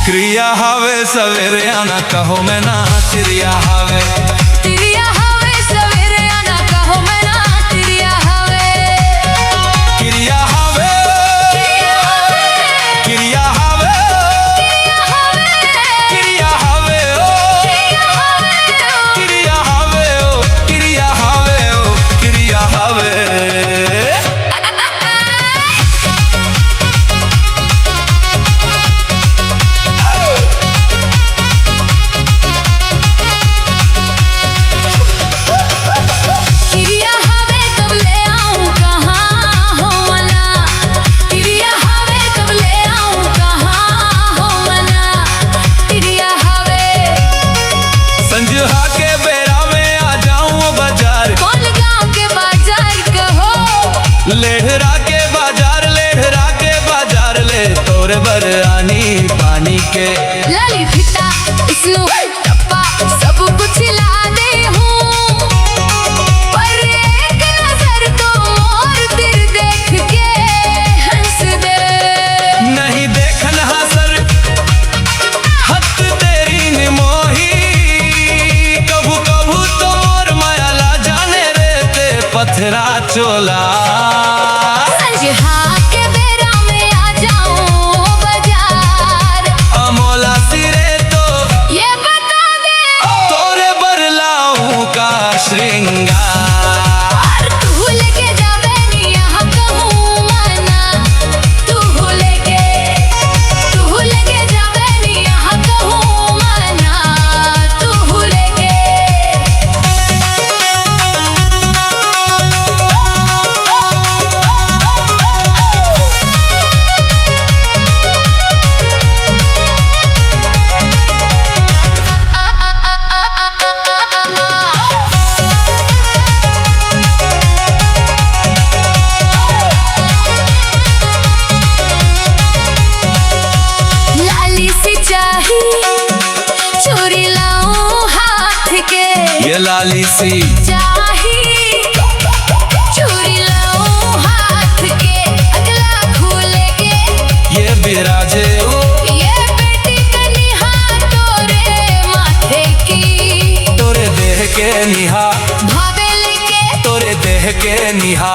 क्रिया हवे सवेरे आना कहो मैं ना चिड़िया हवे सवेरे आना कहो मैं ना चिड़िया हवे क्रिया हवे क्रिया हवे क्रिया हवे ओ क्रिया हवे ओ क्रिया हवे ओ क्रिया हवे लेहरा के बाजार ले तोरे बरआनी पानी के लाली फिटा इसनु टप्पा सब कुछ ला दे हूँ पर एक नजर तो और दिल देख के हंस दे नहीं देखन हसर हद तेरी निमोही कभू कभू तो मोर माया ला जाने रे ते पथरा चोला श्रृंगार तू लेके जावे नी यहाँ कहूँ मना तू लेके जावे नी यहाँ कहूँ मना तू लेके चोरी लाऊं हाथ के ये लाली सी चाही चोरी लाऊं हाथ के अगला खोले के ये बिराजे ये बेटी कन्हा तोरे माथे की तोरे देह के निहा भावे लेके तोरे देह के निहा